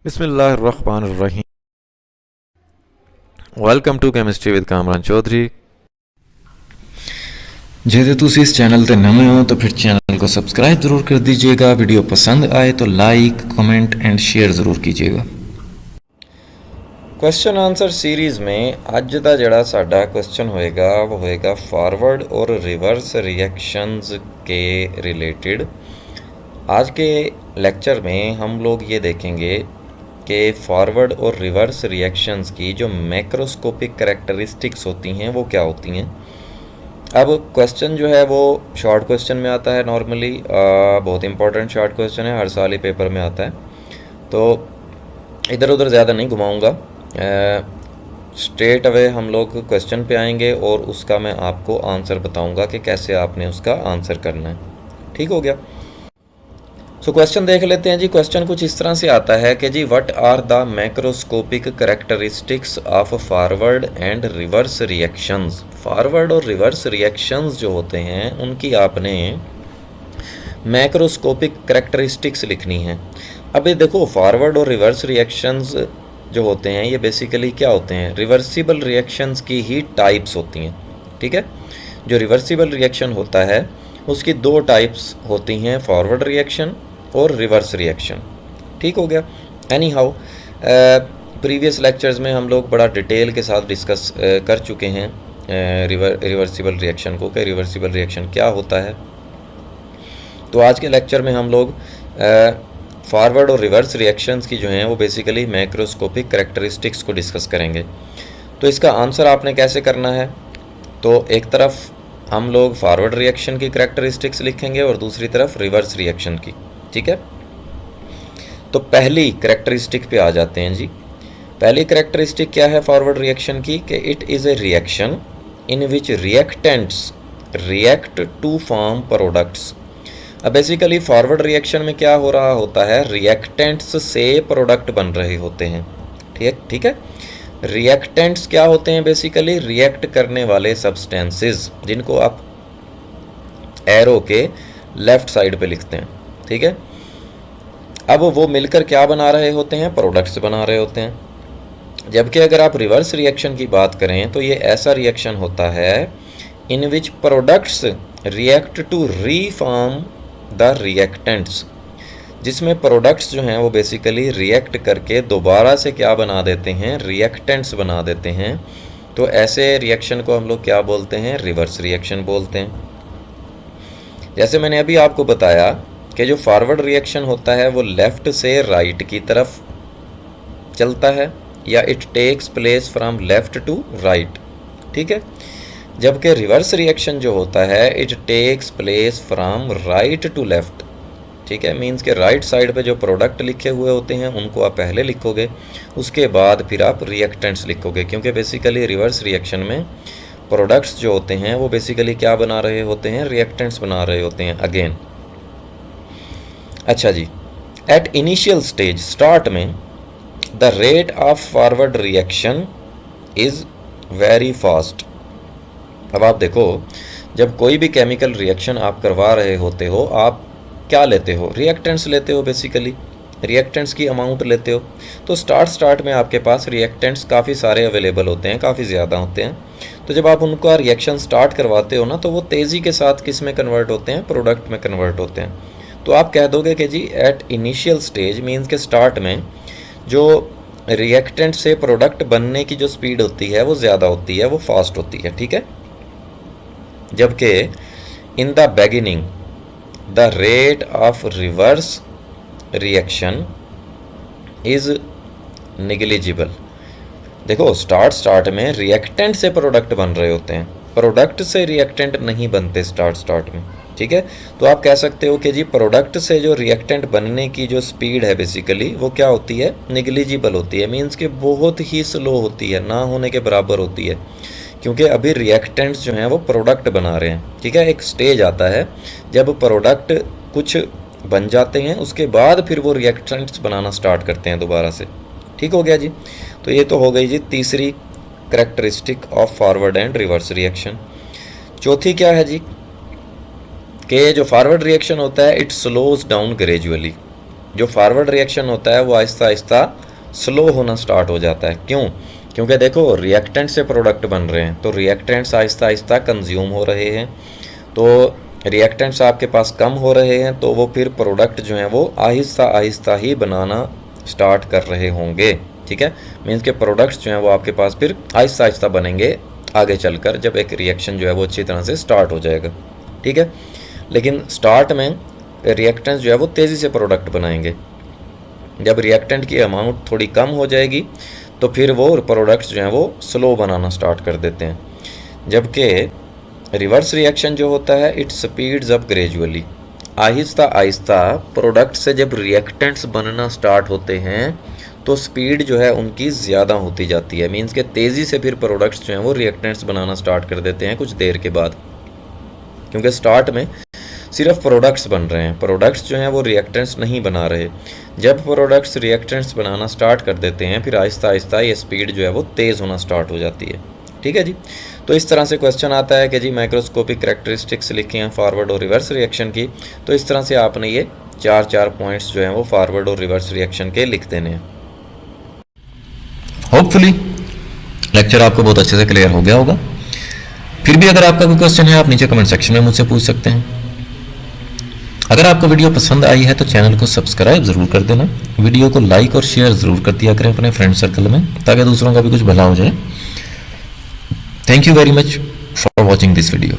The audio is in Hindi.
बिस्मिल्लाहिर्रहमानिर्रहीम। Welcome to chemistry with Kamran Chaudhary. जे तुसी इस चैनल ते नवे हो तो फिर चैनल को सब्सक्राइब ज़रूर कर दीजिएगा। वीडियो पसंद आए तो लाइक कमेंट एंड शेयर ज़रूर कीजिएगा। क्वेश्चन आंसर सीरीज़ में अज का जड़ा साडा क्वेश्चन होएगा वो होएगा फॉरवर्ड और रिवर्स रिएक्शंस के रिलेटेड। आज के लेक्चर में हम लोग ये देखेंगे कि फॉरवर्ड और रिवर्स रिएक्शंस की जो मैक्रोस्कोपिक करैक्टरिस्टिक्स होती हैं वो क्या होती हैं। अब क्वेश्चन जो है वो शॉर्ट क्वेश्चन में आता है नॉर्मली, बहुत इंपॉर्टेंट शॉर्ट क्वेश्चन है, हर साल ही पेपर में आता है, तो इधर उधर ज़्यादा नहीं घुमाऊँगा, स्ट्रेट अवे हम लोग क्वेश्चन पे आएंगे और उसका मैं आपको आंसर बताऊंगा कि कैसे आपने उसका आंसर करना है। ठीक हो गया। सो क्वेश्चन देख लेते हैं जी। क्वेश्चन कुछ इस तरह से आता है कि जी what are the macroscopic characteristics of forward and reverse reactions. Forward और रिवर्स रिएक्शंस जो होते हैं उनकी आपने मैक्रोस्कोपिक करैक्टरिस्टिक्स लिखनी है। अब ये देखो, फॉरवर्ड और रिवर्स रिएक्शंस जो होते हैं ये बेसिकली क्या होते हैं, रिवर्सिबल रिएक्शंस की ही टाइप्स होती हैं। ठीक है, जो रिवर्सिबल रिएक्शन होता है उसकी दो टाइप्स होती हैं, फॉरवर्ड रिएक्शन और रिवर्स रिएक्शन। ठीक हो गया। एनी हाउ, प्रीवियस लेक्चर्स में हम लोग बड़ा डिटेल के साथ डिस्कस कर चुके हैं रिवर्सिबल रिएक्शन को, कि रिवर्सिबल रिएक्शन क्या होता है। तो आज के लेक्चर में हम लोग फॉरवर्ड और रिवर्स रिएक्शंस की जो हैं वो बेसिकली मैक्रोस्कोपिक करैक्टरिस्टिक्स को डिस्कस करेंगे। तो इसका आंसर आपने कैसे करना है, तो एक तरफ हम लोग फॉरवर्ड रिएक्शन की करैक्टरिस्टिक्स लिखेंगे और दूसरी तरफ रिवर्स रिएक्शन की। ठीक है, तो पहली करैक्टरिस्टिक पे आ जाते हैं जी। पहली करैक्टरिस्टिक क्या है फॉरवर्ड रिएक्शन की, कि it is a reaction in which reactants react to form products. अब बेसिकली फॉरवर्ड रिएक्शन में क्या हो रहा होता है, रिएक्टेंट्स से प्रोडक्ट बन रहे होते हैं। ठीक है, रिएक्टेंट्स क्या होते हैं, बेसिकली रिएक्ट करने वाले सब्सटेंसेस, जिनको आप एरो के लेफ्ट साइड पे लिखते हैं। ठीक है, अब वो मिलकर क्या बना रहे होते हैं, प्रोडक्ट्स बना रहे होते हैं। जबकि अगर आप रिवर्स रिएक्शन की बात करें तो ये ऐसा रिएक्शन होता है in which products react to reform the reactants, जिसमें प्रोडक्ट्स जो हैं वो बेसिकली रिएक्ट करके दोबारा से क्या बना देते हैं, रिएक्टेंट्स बना देते हैं। तो ऐसे रिएक्शन को हम लोग क्या बोलते हैं, रिवर्स रिएक्शन बोलते हैं। जैसे मैंने अभी आपको बताया कि जो फॉरवर्ड रिएक्शन होता है वो लेफ़्ट से राइट की तरफ चलता है, या it takes place from left to right. ठीक है, जबकि रिवर्स रिएक्शन जो होता है it takes place from right to left. ठीक है, मीन्स के राइट साइड पे जो प्रोडक्ट लिखे हुए होते हैं उनको आप पहले लिखोगे, उसके बाद फिर आप रिएक्टेंट्स लिखोगे, क्योंकि बेसिकली रिवर्स रिएक्शन में प्रोडक्ट्स जो होते हैं वो बेसिकली क्या बना रहे होते हैं, रिएक्टेंट्स बना रहे होते हैं अगेन। अच्छा जी, एट इनिशियल स्टेज, स्टार्ट में the rate of forward reaction is very fast. अब आप देखो, जब कोई भी केमिकल रिएक्शन आप करवा रहे होते हो, आप क्या लेते हो, रिएक्टेंट्स लेते हो, बेसिकली रिएक्टेंट्स की अमाउंट लेते हो। तो स्टार्ट में आपके पास रिएक्टेंट्स काफ़ी सारे अवेलेबल होते हैं, काफ़ी ज़्यादा होते हैं। तो जब आप उनका रिएक्शन स्टार्ट करवाते हो ना, तो वो तेज़ी के साथ किस में कन्वर्ट होते हैं, प्रोडक्ट में कन्वर्ट होते हैं। तो आप कह दोगे कि जी एट इनिशियल स्टेज मीन्स के स्टार्ट में जो रिएक्टेंट से प्रोडक्ट बनने की जो स्पीड होती है वो ज़्यादा होती है, वो फास्ट होती है। ठीक है, जबकि in the beginning the rate of reverse reaction is negligible. देखो, स्टार्ट में रिएक्टेंट से प्रोडक्ट बन रहे होते हैं, प्रोडक्ट से रिएक्टेंट नहीं बनते स्टार्ट में। ठीक है, तो आप कह सकते हो कि जी प्रोडक्ट से जो रिएक्टेंट बनने की जो स्पीड है बेसिकली वो क्या होती है, निगलिजिबल होती है, मीन्स कि बहुत ही स्लो होती है, ना होने के बराबर होती है, क्योंकि अभी रिएक्टेंट्स जो हैं वो प्रोडक्ट बना रहे हैं। ठीक है, एक स्टेज आता है जब प्रोडक्ट कुछ बन जाते हैं, उसके बाद फिर वो रिएक्टेंट्स बनाना स्टार्ट करते हैं दोबारा से। ठीक हो गया जी। तो ये तो हो गई जी तीसरी characteristic of forward and reverse reaction. चौथी क्या है जी, कि जो फॉरवर्ड रिएक्शन होता है इट स्लोज डाउन ग्रेजुअली। जो फॉरवर्ड रिएक्शन होता है वो आहिस्ता आहिस्ता स्लो होना स्टार्ट हो जाता है। क्यों? क्योंकि देखो रिएक्टेंट से प्रोडक्ट बन रहे हैं, तो रिएक्टेंट्स आहिस्ता आहिस्ता कंज्यूम हो रहे हैं, तो रिएक्टेंट्स आपके पास कम हो रहे हैं, तो वो फिर प्रोडक्ट जो हैं वो आहिस्ता आहिस्ता ही बनाना स्टार्ट कर रहे होंगे। ठीक है, मीन्स के प्रोडक्ट्स जो हैं वो आपके पास फिर आहिस्ता आहिस्ता बनेंगे आगे चलकर, जब एक रिएक्शन जो है वो अच्छी तरह से स्टार्ट हो जाएगा। ठीक है, लेकिन स्टार्ट में रिएक्टेंट्स जो है वो तेज़ी से प्रोडक्ट बनाएंगे। जब रिएक्टेंट की अमाउंट थोड़ी कम हो जाएगी तो फिर वो प्रोडक्ट्स जो हैं वो स्लो बनाना स्टार्ट कर देते हैं। जबकि रिवर्स रिएक्शन जो होता है it speeds up gradually, Aahista Aahista product से जब रिएक्टेंट्स बनना स्टार्ट होते हैं तो स्पीड जो है उनकी ज़्यादा होती जाती है। मीन्स के तेज़ी से फिर प्रोडक्ट्स जो हैं वो रिएक्टेंट्स बनाना स्टार्ट कर देते हैं कुछ देर के बाद, क्योंकि स्टार्ट में सिर्फ प्रोडक्ट्स बन रहे हैं, प्रोडक्ट्स जो हैं वो रिएक्टेंट्स नहीं बना रहे। जब प्रोडक्ट्स रिएक्टेंट्स बनाना स्टार्ट कर देते हैं फिर आहिस्ता आहिस्ता ये स्पीड जो है वो तेज़ होना स्टार्ट हो जाती है। ठीक है जी, तो इस तरह से क्वेश्चन आता है कि जी माइक्रोस्कोपिक करैक्टरिस्टिक्स लिखी हैं फॉरवर्ड और रिवर्स रिएक्शन की, तो इस तरह से आपने ये 4 पॉइंट्स जो हैं वो फॉरवर्ड और रिवर्स रिएक्शन के लिख देने हैं। होपफुली लेक्चर आपको बहुत अच्छे से क्लियर हो गया होगा। फिर भी अगर आपका कोई क्वेश्चन है आप नीचे कमेंट सेक्शन में मुझसे पूछ सकते हैं। अगर आपको वीडियो पसंद आई है तो चैनल को सब्सक्राइब ज़रूर कर देना, वीडियो को लाइक और शेयर ज़रूर कर दिया करें अपने फ्रेंड सर्कल में, ताकि दूसरों का भी कुछ भला हो जाए। Thank you very much for watching this video.